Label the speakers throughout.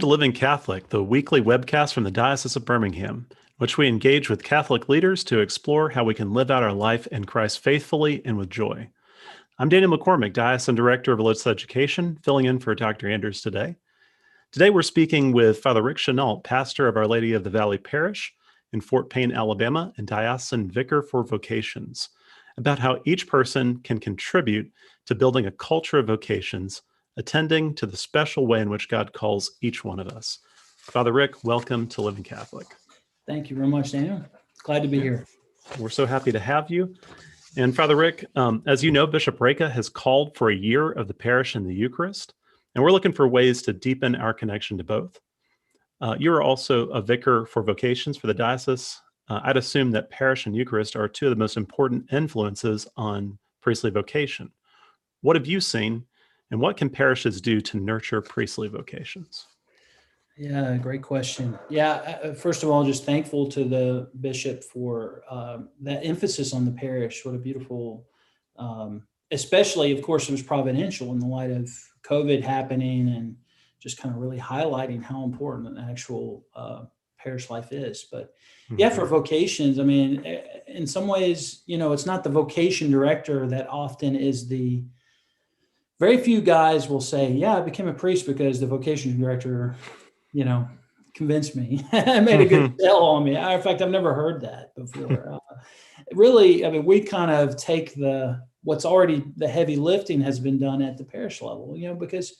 Speaker 1: To Living Catholic, the weekly webcast from the Diocese of Birmingham, in which we engage with Catholic leaders to explore how we can live out our life in Christ faithfully and with joy. I'm Daniel McCormick, Diocesan Director of Religious Education, filling in for Dr. Anders today. Today we're speaking with Father Rick Chenault, pastor of Our Lady of the Valley Parish in Fort Payne, Alabama, and diocesan vicar for Vocations, about how each person can contribute to building a culture of vocations, attending to the special way in which God calls each one of us. Father Rick, welcome to Living Catholic.
Speaker 2: Thank you very much, Daniel. Glad to be here.
Speaker 1: We're so happy to have you. And Father Rick, as you know, Bishop Reka has called for a year of the parish in the Eucharist, and we're looking for ways to deepen our connection to both. You are also a vicar for Vocations for the diocese. I'd assume that parish and Eucharist are two of the most important influences on priestly vocation. What have you seen, and what can parishes do to nurture priestly vocations?
Speaker 2: Yeah, great question. Yeah, first of all, just thankful to the bishop for that emphasis on the parish. What a beautiful, especially, of course, it was providential in the light of COVID happening and just kind of really highlighting how important an actual parish life is. But yeah, for vocations, I mean, in some ways, it's not the vocation director that often is the, very few guys will say, yeah, I became a priest because the vocation director convinced me, made a good sell on me. In fact, I've never heard that before. Really, I mean, we kind of take what's already the heavy lifting has been done at the parish level, because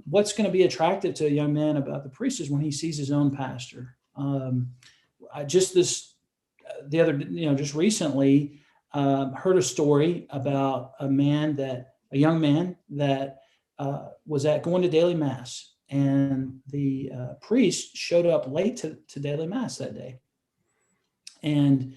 Speaker 2: what's going to be attractive to a young man about the priest is when he sees his own pastor. Just recently heard a story about a young man that was going to daily mass. And the priest showed up late to daily mass that day. And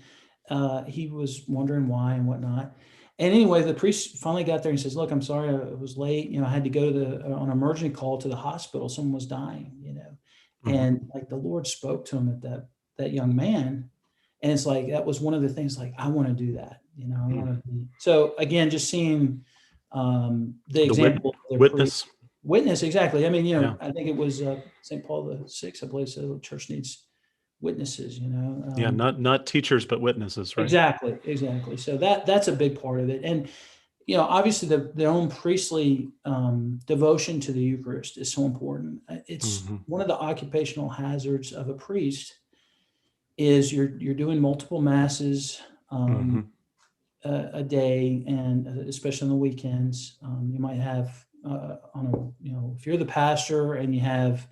Speaker 2: he was wondering why and whatnot. And anyway, the priest finally got there and says, look, I'm sorry, I was late. I had to go on an emergency call to the hospital. Someone was dying, And like the Lord spoke to him at that young man. And it's like, that was one of the things, like, I want to do that, I want to be. So again, just seeing the example of the priest. Witness, exactly. I mean, I think it was St. Paul VI, I believe, said the church needs witnesses,
Speaker 1: not teachers, but witnesses, right?
Speaker 2: Exactly. So that's a big part of it. And, obviously their own priestly devotion to the Eucharist is so important. It's one of the occupational hazards of a priest is you're doing multiple masses a day, and especially on the weekends. You might have if you're the pastor and you have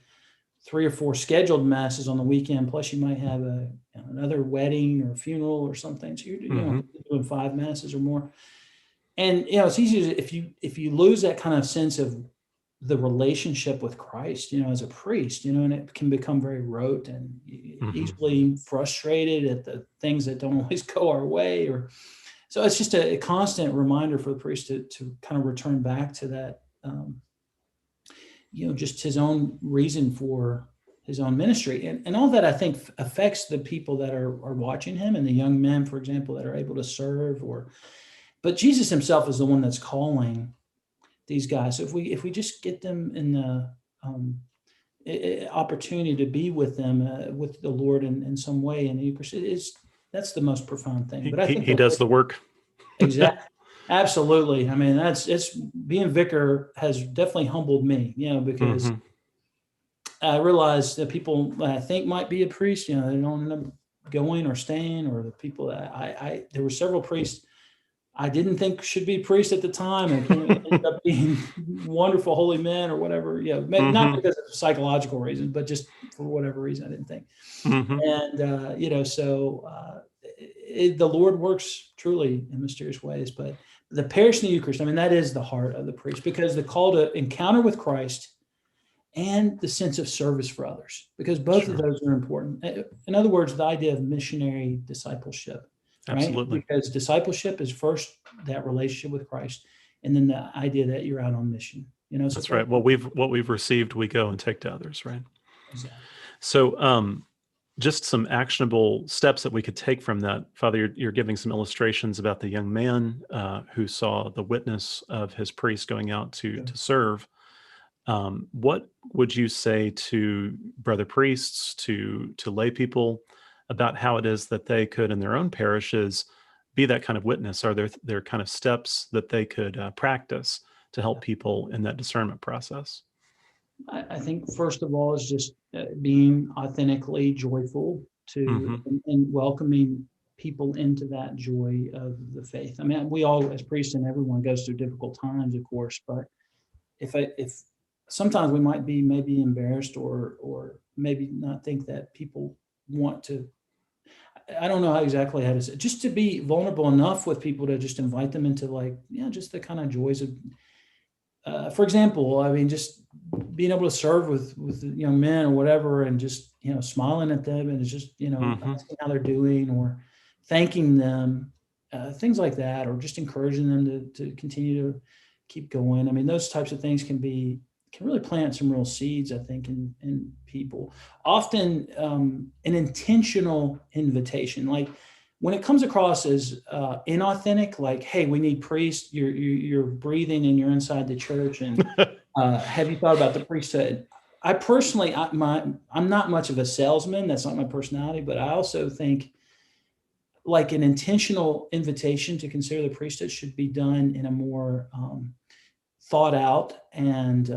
Speaker 2: 3 or 4 scheduled masses on the weekend, plus you might have another wedding or funeral or something. So you're doing 5 masses or more. And, it's easy if you lose that kind of sense of the relationship with Christ, as a priest, and it can become very rote and easily frustrated at the things that don't always go our way. So it's just a constant reminder for the priest to kind of return back to that, just his own reason for his own ministry. And all that, I think, affects the people that are watching him, and the young men, for example, that are able to serve. But Jesus himself is the one that's calling these guys. So if we just get them in the opportunity to be with them, with the Lord in some way in the Eucharist, that's the most profound thing. But I think
Speaker 1: he does the work.
Speaker 2: Exactly. Absolutely. I mean, it's being vicar has definitely humbled me, because I realized that people that I think might be a priest, they don't end up going or staying, or the people that there were several priests I didn't think should be priests at the time, and ended up being wonderful holy men or whatever, not because of psychological reasons, but just for whatever reason I didn't think. And, so the Lord works truly in mysterious ways. But the parish and the Eucharist, I mean, that is the heart of the priest, because the call to encounter with Christ and the sense of service for others, because both of those are important. In other words, the idea of missionary discipleship.
Speaker 1: Absolutely.
Speaker 2: Right? Because discipleship is first that relationship with Christ, and then the idea that you're out on mission.
Speaker 1: That's right. What we've received, we go and take to others, right?
Speaker 2: Exactly.
Speaker 1: So, just some actionable steps that we could take from that. Father, you're giving some illustrations about the young man who saw the witness of his priest going out to serve. What would you say to brother priests, to lay people, about how it is that they could in their own parishes be that kind of witness? Are there kind of steps that they could practice to help people in that discernment process?
Speaker 2: I think first of all is just being authentically joyful to
Speaker 1: Hmm.
Speaker 2: and welcoming people into that joy of the faith. I mean, we all as priests and everyone goes through difficult times, of course, but if sometimes we might be maybe embarrassed or maybe not think that people want to. I don't know how exactly how to say, just to be vulnerable enough with people to just invite them into like, yeah, just the kind of joys of, for example, I mean, just being able to serve with men or whatever, and just smiling at them and it's just
Speaker 1: Hmm.
Speaker 2: asking how they're doing or thanking them, things like that, or just encouraging them to continue to keep going. I mean, those types of things can really plant some real seeds, I think, in people. Often, an intentional invitation, like when it comes across as inauthentic, like, "Hey, we need priests. You're breathing and you're inside the church, and have you thought about the priesthood?" I personally, I'm not much of a salesman. That's not my personality. But I also think like an intentional invitation to consider the priesthood should be done in a more thought out. And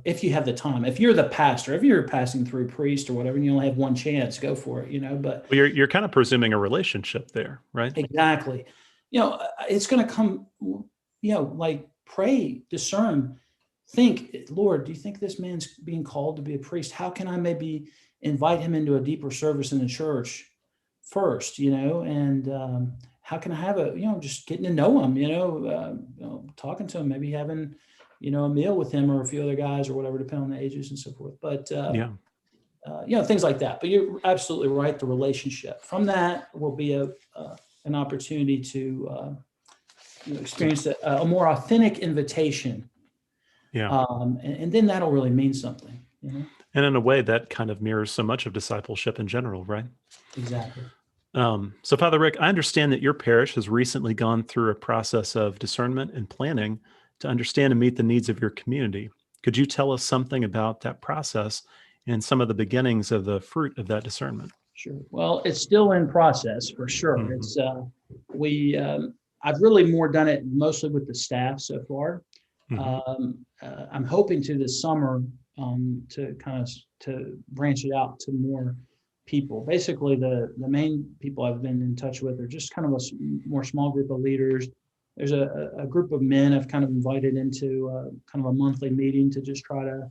Speaker 2: if you have the time, if you're the pastor, if you're passing through priest or whatever, and you only have one chance, go for it. But
Speaker 1: Well, you're kind of presuming a relationship there, right?
Speaker 2: exactly. It's going to come, like pray, discern, think, Lord, do you think this man's being called to be a priest? How can I maybe invite him into a deeper service in the church first, and how can I have just getting to know him, talking to him, maybe having, a meal with him or a few other guys or whatever, depending on the ages and so forth. But,
Speaker 1: Yeah.
Speaker 2: things like that. But you're absolutely right. The relationship from that will be an opportunity to
Speaker 1: To,
Speaker 2: experience a more authentic invitation,
Speaker 1: yeah.
Speaker 2: and then that'll really mean something.
Speaker 1: And in a way, that kind of mirrors so much of discipleship in general, right?
Speaker 2: Exactly.
Speaker 1: So, Father Rick, I understand that your parish has recently gone through a process of discernment and planning to understand and meet the needs of your community. Could you tell us something about that process and some of the beginnings of the fruit of that discernment?
Speaker 2: Sure. Well, it's still in process for sure.
Speaker 1: Hmm.
Speaker 2: It's we I've really more done it mostly with the staff so far.
Speaker 1: Hmm.
Speaker 2: I'm hoping to this summer to kind of to branch it out to more people. Basically, the main people I've been in touch with are just kind of more small group of leaders. There's a group of men I've kind of invited into kind of a monthly meeting to just try to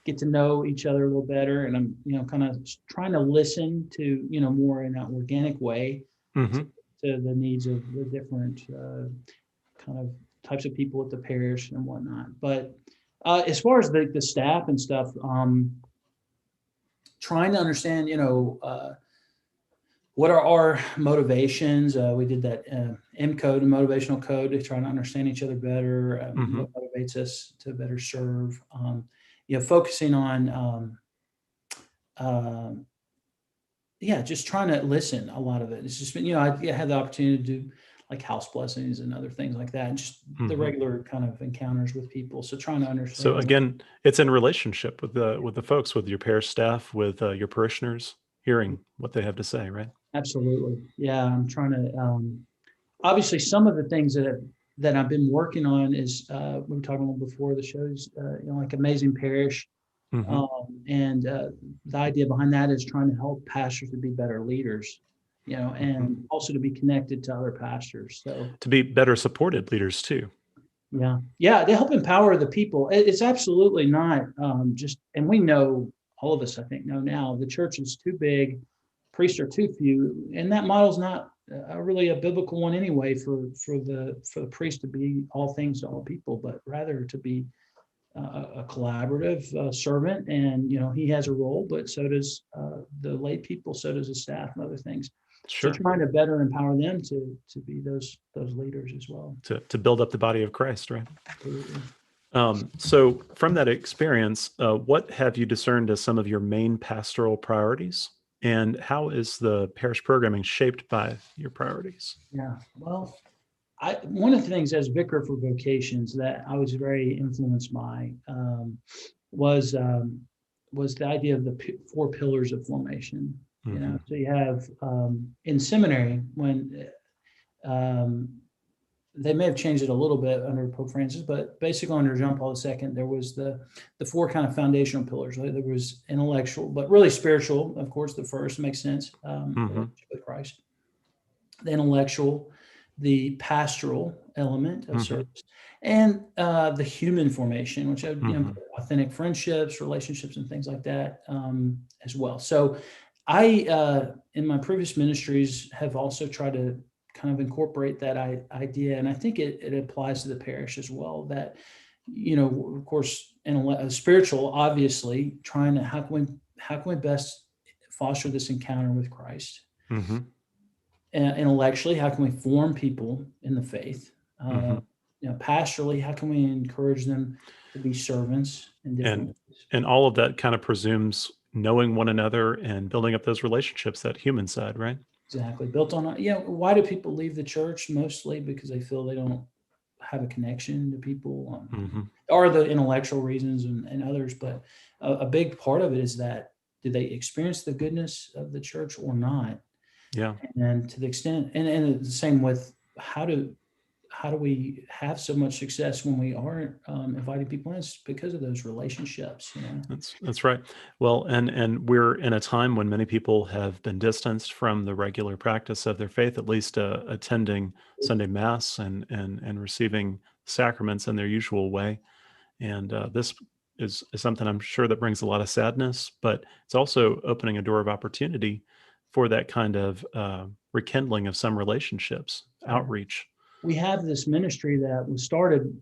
Speaker 2: get to know each other a little better. And I'm, kind of trying to listen to, more in an organic way to,
Speaker 1: Hmm.
Speaker 2: to the needs of the different kind of types of people at the parish and whatnot. But as far as the staff and stuff, trying to understand, what are our motivations? We did that M code and motivational code to try to understand each other better.
Speaker 1: Hmm.
Speaker 2: What motivates us to better serve? Focusing on um, yeah, just trying to listen. A lot of it. It's just been, I had the opportunity to do like house blessings and other things like that, and just the
Speaker 1: Hmm.
Speaker 2: regular kind of encounters with people. So trying to
Speaker 1: So
Speaker 2: understand.
Speaker 1: again, it's in relationship with the folks, with your parish staff, with your parishioners, hearing what they have to say, right?
Speaker 2: Absolutely. Yeah, I'm trying to. Obviously, some of the things that I've been working on is we were talking about before the shows, like Amazing Parish,
Speaker 1: Hmm.
Speaker 2: and the idea behind that is trying to help pastors to be better leaders,
Speaker 1: Hmm.
Speaker 2: and also to be connected to other pastors. So
Speaker 1: To be better supported leaders too.
Speaker 2: yeah, yeah, they help empower the people. It's absolutely not just, and we know, all of us, I think, know now the church is too big, priests are too few, and that model's not really a biblical one anyway. For the priest to be all things to all people, but rather to be a collaborative servant, and he has a role, but so does the lay people, so does the staff and other things. So
Speaker 1: Sure.
Speaker 2: trying to better empower them to be those leaders as well.
Speaker 1: To build up the body of Christ, right?
Speaker 2: Absolutely.
Speaker 1: So, from that experience, what have you discerned as some of your main pastoral priorities? And how is the parish programming shaped by your priorities?
Speaker 2: Yeah. Well, one of the things as vicar for Vocations that I was very influenced by, was the idea of the four pillars of formation.
Speaker 1: Mm-hmm.
Speaker 2: So you have in seminary when they may have changed it a little bit under Pope Francis, but basically under John Paul II, there was the four kind of foundational pillars. Right? There was intellectual, but really spiritual. Of course, the first makes sense, relationship with Christ. The intellectual, the pastoral element of service, and the human formation, which have authentic friendships, relationships, and things like that as well. So I, in my previous ministries, have also tried to kind of incorporate that idea. And I think it applies to the parish as well, that, of course, spiritual, obviously, trying to, how can we best foster this encounter with Christ? Intellectually, how can we form people in the faith? Pastorally, how can we encourage them to be servants in different ways?
Speaker 1: And all of that kind of presumes knowing one another and building up those relationships, that human side, right?
Speaker 2: Exactly. Built on, why do people leave the church? Mostly because they feel they don't have a connection to people, or the intellectual reasons and others. But a big part of it is that, do they experience the goodness of the church or not?
Speaker 1: Yeah.
Speaker 2: And to the extent, and the same with how do we have so much success when we aren't inviting people in? It's because of those relationships.
Speaker 1: That's right. Well, and we're in a time when many people have been distanced from the regular practice of their faith, at least attending Sunday Mass and receiving sacraments in their usual way. And this is something I'm sure that brings a lot of sadness, but it's also opening a door of opportunity for that kind of rekindling of some relationships, outreach.
Speaker 2: We have this ministry that was started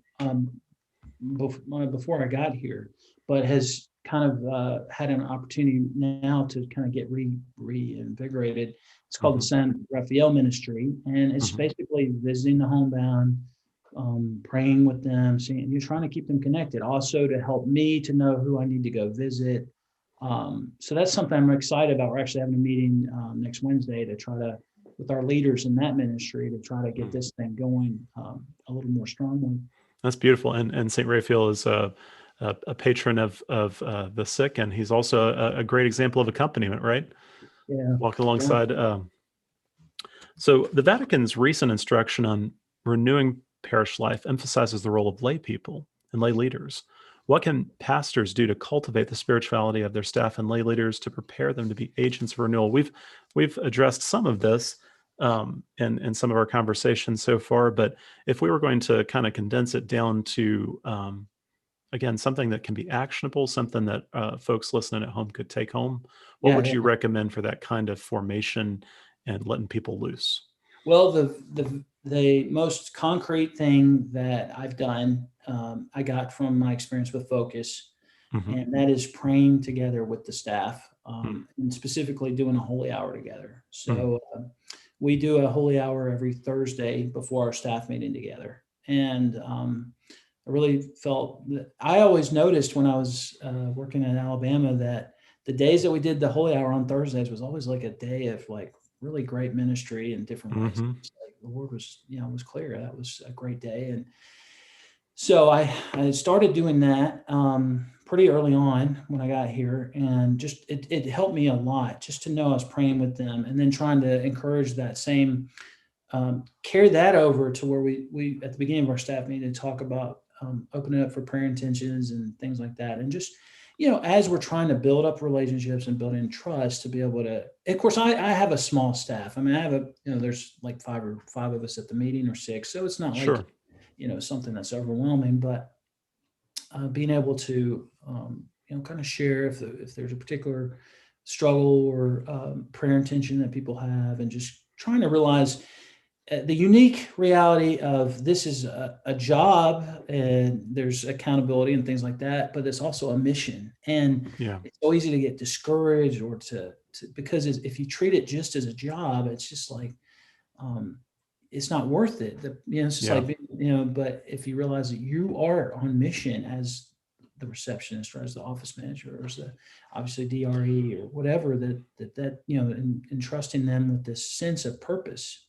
Speaker 2: before I got here, but has kind of had an opportunity now to kind of get reinvigorated. It's called the San Rafael Ministry, and it's basically visiting the homebound, praying with them, seeing, you're trying to keep them connected, also to help me to know who I need to go visit. So that's something I'm excited about. We're actually having a meeting next Wednesday to try to, with our leaders in that ministry, to try to get this thing going a little more strongly.
Speaker 1: That's beautiful. And St. Raphael is a patron of the sick, and he's also a great example of accompaniment, right?
Speaker 2: Yeah.
Speaker 1: Walking alongside. So the Vatican's recent instruction on renewing parish life emphasizes the role of lay people and lay leaders. What can pastors do to cultivate the spirituality of their staff and lay leaders to prepare them to be agents of renewal? We've addressed some of this in some of our conversations so far, but if we were going to kind of condense it down to again, something that can be actionable, something that folks listening at home could take home, what would you recommend for that kind of formation and letting people loose?
Speaker 2: Well, the most concrete thing that I've done, I got from my experience with Focus, and that is praying together with the staff, and specifically doing a holy hour together. So we do a holy hour every Thursday before our staff meeting together. And I really felt that I always noticed when I was working in Alabama that the days that we did the holy hour on Thursdays was always like a day of like really great ministry in different ways. Like the Lord was, was clear. That was a great day. And so I started doing that pretty early on when I got here, and just it helped me a lot just to know I was praying with them, and then trying to encourage that same, carry that over to where we at the beginning of our staff meeting to talk about opening up for prayer intentions and things like that. And just, as we're trying to build up relationships and building trust to be able to, of course, I have a small staff. I mean, I have there's like five of us at the meeting, or six. So it's not like, something that's overwhelming, but being able to, kind of share if there's a particular struggle or prayer intention that people have, and just trying to realize the unique reality of this is a job, and there's accountability and things like that, but it's also a mission. And it's so easy to get discouraged or to because if you treat it just as a job, it's just like, it's not worth it. It's just like, but if you realize that you are on mission as the receptionist or as the office manager or as obviously DRE or whatever, that entrusting them with this sense of purpose.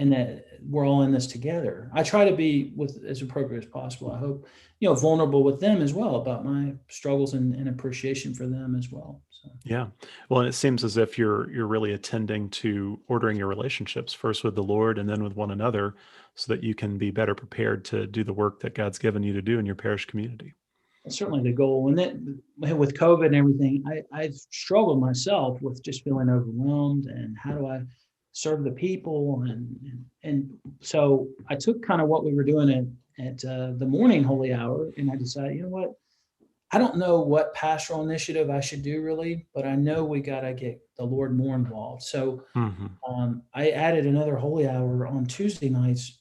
Speaker 2: and that we're all in this together. I try to be with as appropriate as possible. I hope, vulnerable with them as well about my struggles and appreciation for them as well. So.
Speaker 1: Yeah. Well, and it seems as if you're really attending to ordering your relationships first with the Lord and then with one another so that you can be better prepared to do the work that God's given you to do in your parish community.
Speaker 2: That's certainly the goal. And then with COVID and everything, I've struggled myself with just feeling overwhelmed and how do I serve the people? And so I took kind of what we were doing at the morning holy hour, and I decided, you know what? I don't know what pastoral initiative I should do really, but I know we got to get the Lord more involved. So I added another holy hour on Tuesday nights,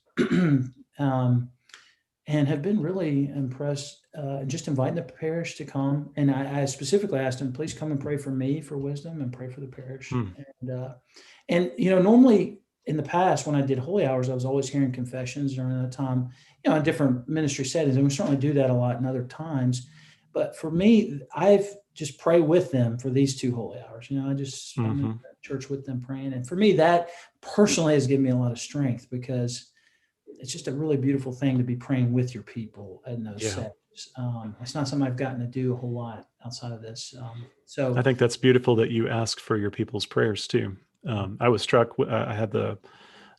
Speaker 2: and have been really impressed. Just inviting the parish to come, and I specifically asked them, please come and pray for me for wisdom and pray for the parish. And normally in the past when I did holy hours, I was always hearing confessions during that time, in different ministry settings, and we certainly do that a lot in other times. But for me, I've just pray with them for these 2 holy hours. I just spend in church with them praying. And for me, that personally has given me a lot of strength because it's just a really beautiful thing to be praying with your people in those settings. It's not something I've gotten to do a whole lot outside of this. So
Speaker 1: I think that's beautiful that you ask for your people's prayers too. I was struck. I had the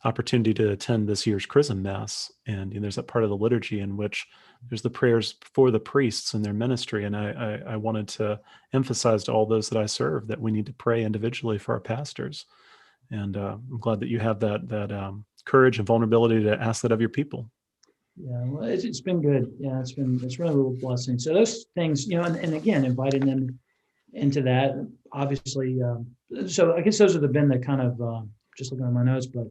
Speaker 1: opportunity to attend this year's Chrism Mass, and there's that part of the liturgy in which there's the prayers for the priests and their ministry. And I wanted to emphasize to all those that I serve that we need to pray individually for our pastors. And I'm glad that you have that courage and vulnerability to ask that of your people.
Speaker 2: Yeah, well, it's been good. Yeah, it's really a real blessing. So those things, and again, inviting them into that, obviously. So I guess those have been the kind of, just looking at my notes, but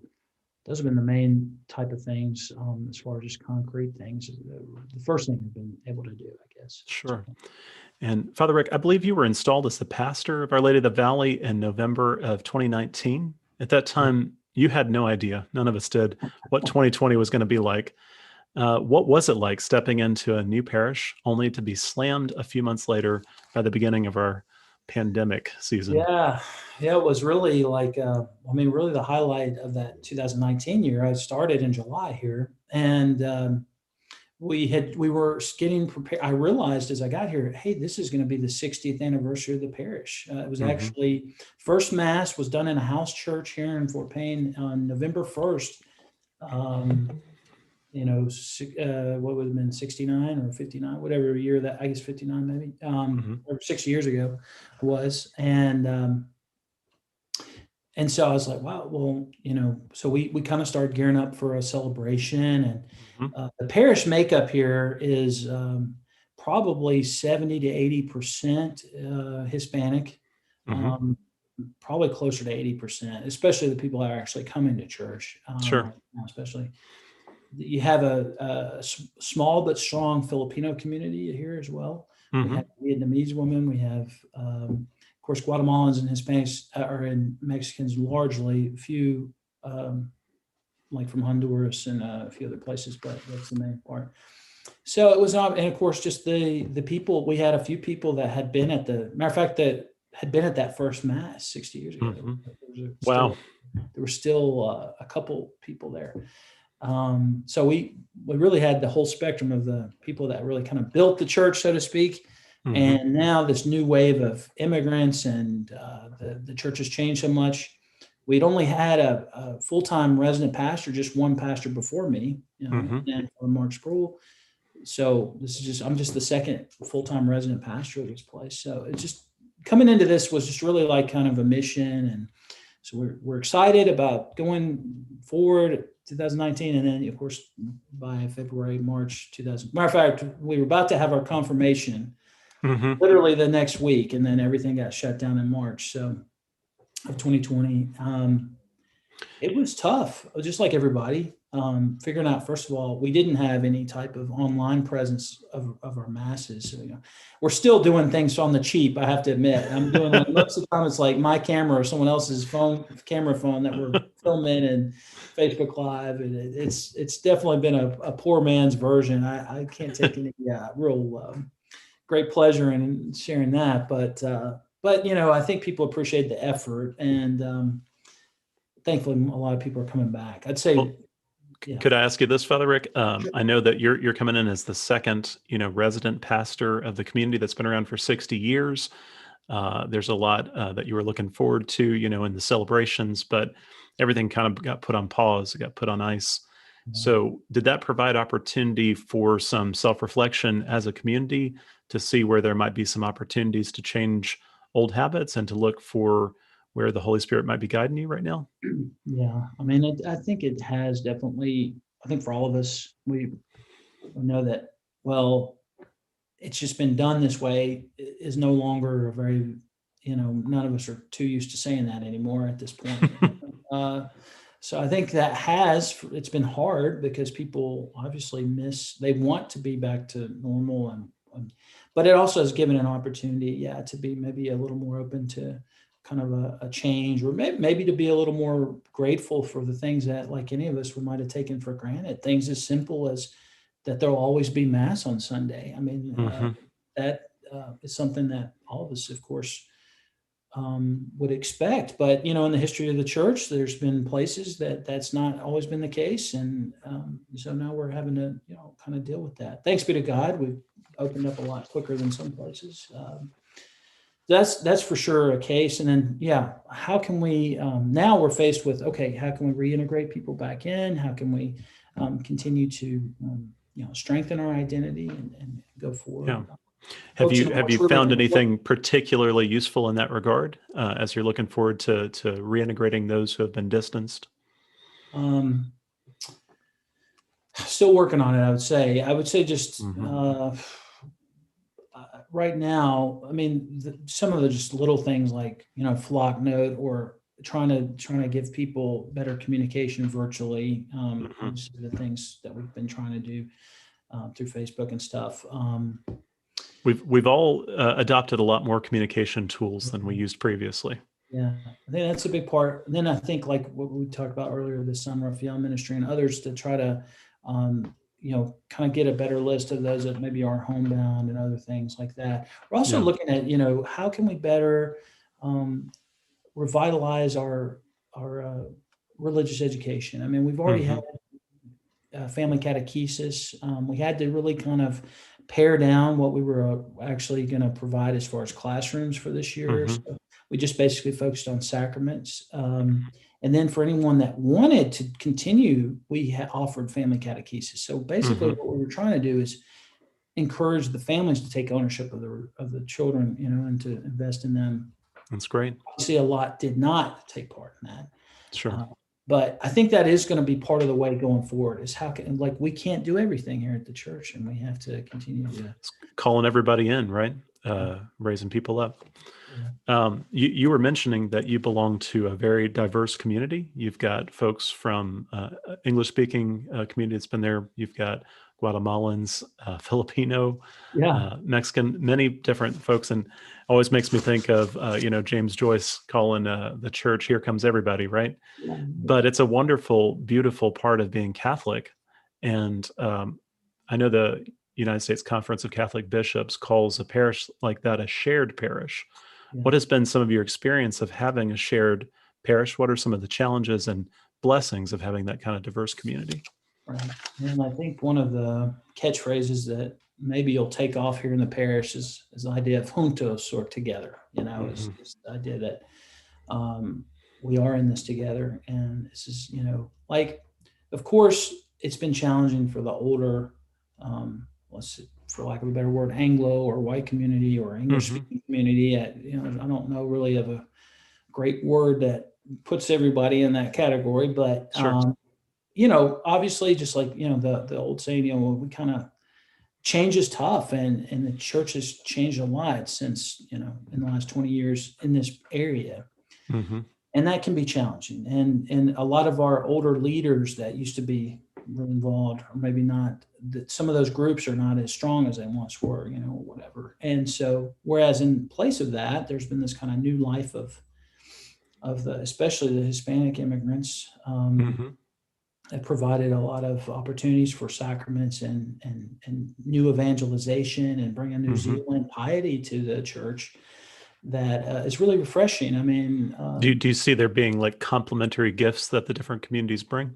Speaker 2: those have been the main type of things as far as just concrete things. The first thing I've been able to do, I guess.
Speaker 1: Sure. And Father Rick, I believe you were installed as the pastor of Our Lady of the Valley in November of 2019. At that time, you had no idea, none of us did, what 2020 was going to be like. What was it like stepping into a new parish only to be slammed a few months later by the beginning of our pandemic season?
Speaker 2: Yeah, it was really like, really the highlight of that 2019 year. I started in July here, and we were getting prepared. I realized as I got here, hey, this is going to be the 60th anniversary of the parish. It was actually first mass was done in a house church here in Fort Payne on November 1st. What would have been 69 or 59, whatever year that, I guess 59 maybe, or 6 years ago was. And so I was like, wow, well, so we kind of started gearing up for a celebration, and the parish makeup here is probably 70 to 80% Hispanic, probably closer to 80%, especially the people that are actually coming to church.
Speaker 1: Sure.
Speaker 2: Especially. You have a small but strong Filipino community here as well. We have Vietnamese women. We have, of course, Guatemalans and Hispanics and Mexicans largely. A few, like from Honduras and a few other places, but that's the main part. So it was, and of course, just the people. We had a few people that had been at that first mass 60 years ago.
Speaker 1: Wow.
Speaker 2: There were still a couple people there. So we really had the whole spectrum of the people that really kind of built the church, so to speak. And now this new wave of immigrants, and the church has changed so much. We'd only had a full-time resident pastor, just one pastor before me, and Mark Sproul. So I'm just the second full-time resident pastor of this place. So it's just coming into this was just really like kind of a mission. And so we're excited about going forward 2019. And then of course, by February, March 2000, matter of fact, we were about to have our confirmation literally the next week. And then everything got shut down in March. So of 2020, it was tough, just like everybody, figuring out, first of all, we didn't have any type of online presence of our masses. So, we're still doing things on the cheap, I have to admit. I'm doing like, most of the time it's like my camera or someone else's camera phone that we're filming and Facebook Live. And it's definitely been a poor man's version. I can't take any real great pleasure in sharing that. But I think people appreciate the effort, and thankfully a lot of people are coming back. I'd say,
Speaker 1: Well,
Speaker 2: yeah.
Speaker 1: could I ask you this, Father Rick?
Speaker 2: Sure.
Speaker 1: I know that you're coming in as the second, resident pastor of the community that's been around for 60 years. There's a lot that you were looking forward to, in the celebrations, but everything kind of got put on pause, it got put on ice. So did that provide opportunity for some self-reflection as a community to see where there might be some opportunities to change old habits and to look for where the Holy Spirit might be guiding you right now?
Speaker 2: Yeah, I mean, I think it has definitely. I think for all of us, we know that. Well, it's just been done this way is no longer a very, none of us are too used to saying that anymore at this point. So I think that it's been hard because people obviously they want to be back to normal, but it also has given an opportunity, to be maybe a little more open to kind of a change, or maybe to be a little more grateful for the things that, like any of us, we might have taken for granted. Things as simple as that there'll always be mass on Sunday. I mean, that is something that all of us, of course, would expect. But, in the history of the church, there's been places that's not always been the case. And so now we're having to, kind of deal with that. Thanks be to God, we've opened up a lot quicker than some places. That's for sure a case. And then, how can we, now we're faced with, okay, how can we reintegrate people back in? How can we continue to, strengthen our identity and go forward?
Speaker 1: Yeah. Have you found anything particularly useful in that regard as you're looking forward to reintegrating those who have been distanced?
Speaker 2: Still working on it, I would say. Just right now, I mean, some of the just little things like, flock note, or trying to give people better communication virtually. Those are the things that we've been trying to do through Facebook and stuff.
Speaker 1: We've all adopted a lot more communication tools than we used previously.
Speaker 2: Yeah, I think that's a big part. And then I think, like what we talked about earlier, the San Rafael ministry and others, to try to, kind of get a better list of those that maybe are homebound and other things like that. We're also looking at, how can we better revitalize our religious education. I mean, we've already had family catechesis. We had to really kind of pare down what we were actually going to provide as far as classrooms for this year. So we just basically focused on sacraments. And then for anyone that wanted to continue, we offered family catechesis. So basically what we were trying to do is encourage the families to take ownership of the children, and to invest in them.
Speaker 1: That's great.
Speaker 2: Obviously, a lot did not take part in that.
Speaker 1: Sure.
Speaker 2: But I think that is going to be part of the way going forward, is we can't do everything here at the church, and we have to continue to
Speaker 1: calling everybody in, right? Raising people up. You were mentioning that you belong to a very diverse community. You've got folks from English-speaking community that's been there. You've got Guatemalans, Filipino, Mexican, many different folks, and always makes me think of James Joyce calling the church "Here Comes Everybody," right? But it's a wonderful, beautiful part of being Catholic, and I know the United States Conference of Catholic Bishops calls a parish like that a shared parish. What has been some of your experience of having a shared parish? What are some of the challenges and blessings of having that kind of diverse community?
Speaker 2: Right. And I think one of the catchphrases that maybe you'll take off here in the parish is the idea of juntos, or together. Is the idea that we are in this together. And this is, of course, it's been challenging for the older, for lack of a better word, Anglo or white community or English-speaking community. I don't know really of a great word that puts everybody in that category, but obviously, just like the old saying, we kind of, change is tough, and the church has changed a lot since in the last 20 years in this area. And that can be challenging. And a lot of our older leaders that used to be really involved, or maybe not, that some of those groups are not as strong as they once were, or whatever. And so, whereas in place of that, there's been this kind of new life of especially the Hispanic immigrants, that provided a lot of opportunities for sacraments and new evangelization, and bringing New Zealand piety to the church. that is really refreshing. I mean,
Speaker 1: Do you see there being like complementary gifts that the different communities bring?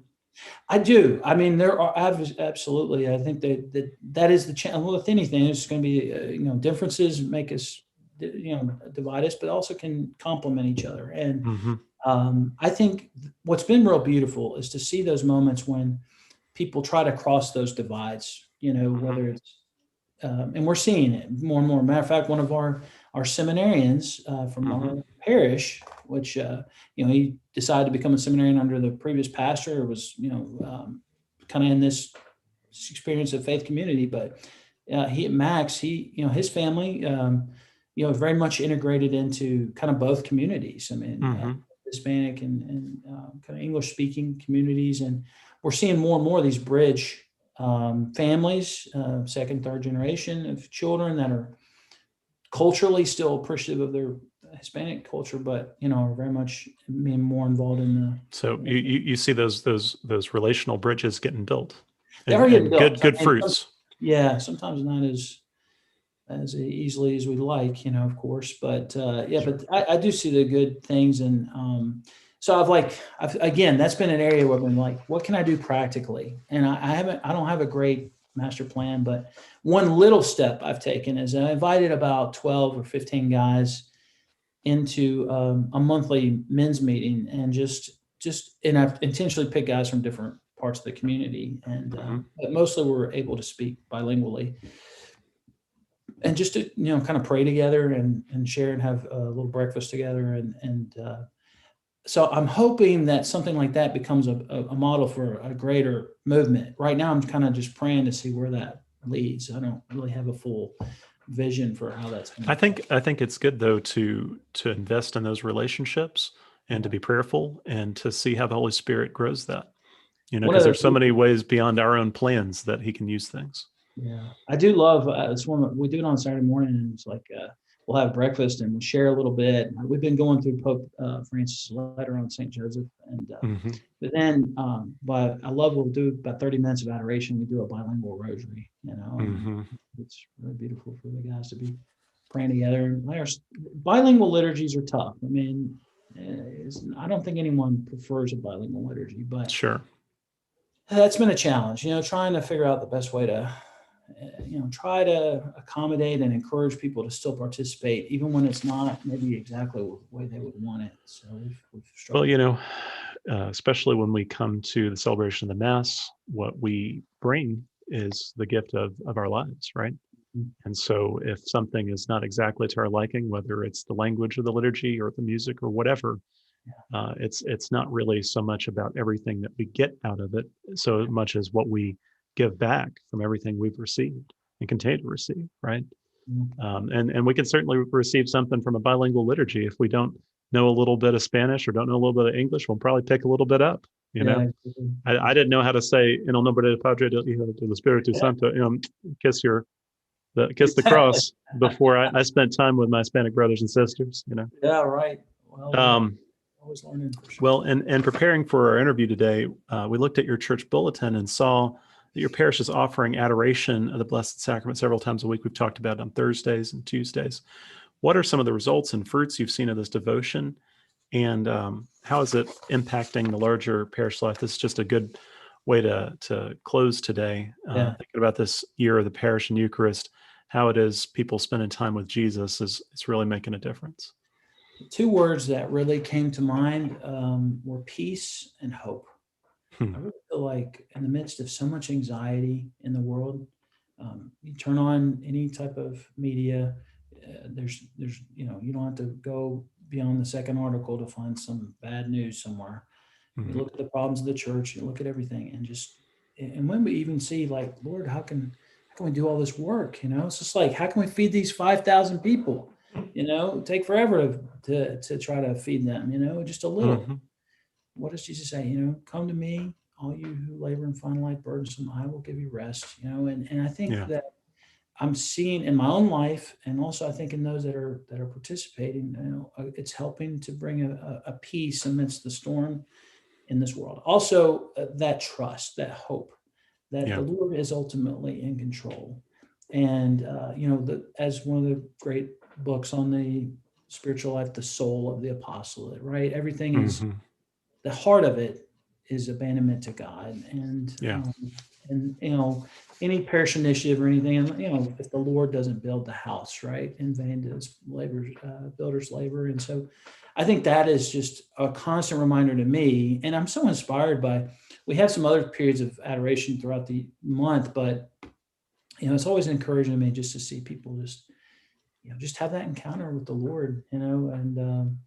Speaker 2: I do. I mean, there are absolutely. I think that is the challenge. Well, with anything, it's going to be differences make us divide us, but also can complement each other. And I think what's been real beautiful is to see those moments when people try to cross those divides. Whether it's and we're seeing it more and more. Matter of fact, one of our seminarians from our parish, which he decided to become a seminarian under the previous pastor, was kind of in this experience of faith community. But Max, his family, very much integrated into kind of both communities. I mean, Hispanic and kind of English speaking communities, and we're seeing more and more of these bridge families, second, third generation of children that are culturally still appreciative of their Hispanic culture, but are very much being more involved in the.
Speaker 1: So you see those relational bridges getting built.
Speaker 2: They are getting built.
Speaker 1: Good fruits.
Speaker 2: Yeah, sometimes not as easily as we'd like, of course, but but I do see the good things, and so again, that's been an area where I've been like, what can I do practically? And I don't have a great master plan, but one little step I've taken is I invited about 12 or 15 guys into a monthly men's meeting, and and I've intentionally picked guys from different parts of the community, and but mostly we're able to speak bilingually. And just to kind of pray together and share and have a little breakfast together, and so I'm hoping that something like that becomes a model for a greater movement. Right now, I'm kind of just praying to see where that leads. I don't really have a full vision for how that's going
Speaker 1: to. I think it's good though to invest in those relationships and to be prayerful and to see how the Holy Spirit grows that. Because there's so many ways beyond our own plans that He can use things.
Speaker 2: Yeah, I do love it's one we do it on Saturday morning, and it's like we'll have breakfast and we'll share a little bit. We've been going through Pope Francis' letter on St. Joseph, and but then but I love we'll do about 30 minutes of adoration. We do a bilingual rosary, it's really beautiful for the guys to be praying together. Bilingual liturgies are tough. I mean, I don't think anyone prefers a bilingual liturgy, but
Speaker 1: sure,
Speaker 2: that's been a challenge. Trying to figure out the best way to. Try to accommodate and encourage people to still participate, even when it's not maybe exactly the way they would want it. So we've struggled.
Speaker 1: Well, especially when we come to the celebration of the Mass, what we bring is the gift of our lives, right? And so if something is not exactly to our liking, whether it's the language of the liturgy or the music or whatever, it's not really so much about everything that we get out of it, so much as what we give back from everything we've received and continue to receive, right? And we can certainly receive something from a bilingual liturgy. If we don't know a little bit of Spanish or don't know a little bit of English, we'll probably pick a little bit up. I didn't know how to say "En el nombre del Padre del Hijo del Espíritu Santo," kiss the cross before I spent time with my Hispanic brothers and sisters.
Speaker 2: Yeah, right. Well, always learning. For sure.
Speaker 1: Well, and preparing for our interview today, we looked at your church bulletin and saw that your parish is offering adoration of the Blessed Sacrament several times a week. We've talked about it on Thursdays and Tuesdays. What are some of the results and fruits you've seen of this devotion, and how is it impacting the larger parish life? This is just a good way to close today, thinking about this year of the parish and Eucharist, how it is people spending time with Jesus is really making a difference.
Speaker 2: Two words that really came to mind were peace and hope. I really feel like in the midst of so much anxiety in the world, you turn on any type of media, there's you don't have to go beyond the second article to find some bad news somewhere. You look at the problems of the church, you look at everything, and when we even see like, Lord, how can we do all this work? It's just like, how can we feed these 5,000 people? It'd take forever to try to feed them, just a little. What does Jesus say? Come to me, all you who labor and find life burdensome, I will give you rest. And I think that I'm seeing in my own life, and also I think in those that are participating, it's helping to bring a peace amidst the storm in this world. Also, that trust, that hope, that the Lord is ultimately in control. And as one of the great books on the spiritual life, the soul of the apostolate, right? Everything is,
Speaker 1: Mm-hmm.
Speaker 2: the heart of it is abandonment to God.
Speaker 1: Yeah.
Speaker 2: And, any parish initiative or anything, and, if the Lord doesn't build the house, right, in vain does builders labor. And so I think that is just a constant reminder to me. And I'm so inspired by, we have some other periods of adoration throughout the month, but, it's always encouraging to me just to see people just have that encounter with the Lord, and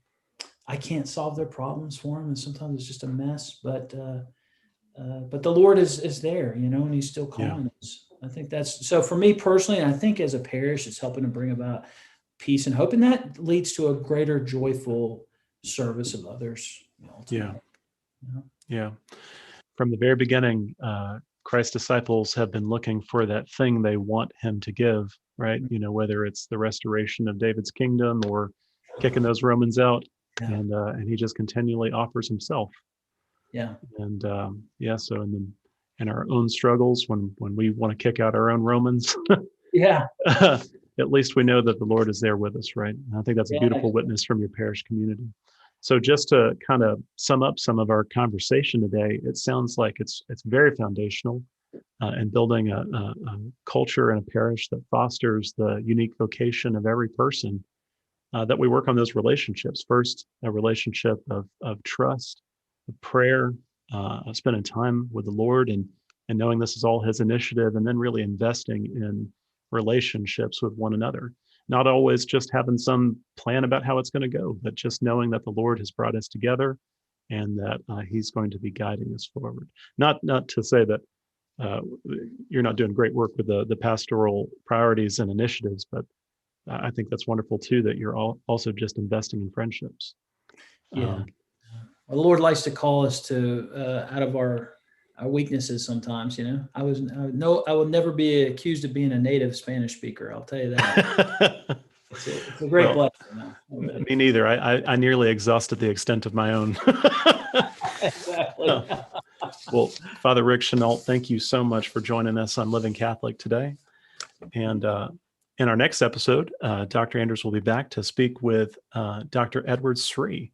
Speaker 2: I can't solve their problems for them. And sometimes it's just a mess, but the Lord is there, and he's still calling us. I think that's, so for me personally, and I think as a parish, it's helping to bring about peace and hope. And that leads to a greater joyful service of others. Ultimately.
Speaker 1: Yeah. From the very beginning, Christ's disciples have been looking for that thing they want him to give, right? Whether it's the restoration of David's kingdom or kicking those Romans out, and he just continually offers himself.
Speaker 2: Yeah.
Speaker 1: And so in our own struggles, when we want to kick out our own Romans, at least we know that the Lord is there with us, right? And I think that's a beautiful witness from your parish community. So just to kind of sum up some of our conversation today, it sounds like it's very foundational in building a culture and a parish that fosters the unique vocation of every person, that we work on those relationships. First, a relationship of trust, of prayer, spending time with the Lord, and knowing this is all his initiative, and then really investing in relationships with one another. Not always just having some plan about how it's going to go, but just knowing that the Lord has brought us together and that he's going to be guiding us forward. Not to say that you're not doing great work with the pastoral priorities and initiatives, but I think that's wonderful too, that you're also just investing in friendships.
Speaker 2: Well, the Lord likes to call us to out of our weaknesses sometimes. I will never be accused of being a native Spanish speaker. I'll tell you that. It's a great blessing.
Speaker 1: Me neither. I nearly exhausted the extent of my own.
Speaker 2: Exactly.
Speaker 1: Well, Father Rick Chenault, thank you so much for joining us on Living Catholic today. And in our next episode, Dr. Anders will be back to speak with Dr. Edward Sri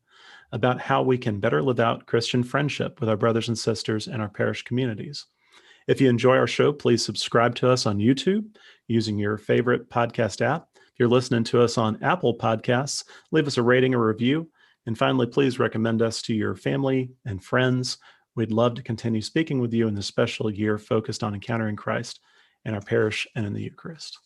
Speaker 1: about how we can better live out Christian friendship with our brothers and sisters in our parish communities. If you enjoy our show, please subscribe to us on YouTube using your favorite podcast app. If you're listening to us on Apple Podcasts, leave us a rating or review. And finally, please recommend us to your family and friends. We'd love to continue speaking with you in this special year focused on encountering Christ in our parish and in the Eucharist.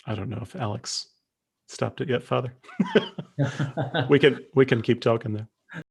Speaker 1: I don't know if Alex stopped it yet, Father. We can keep talking there.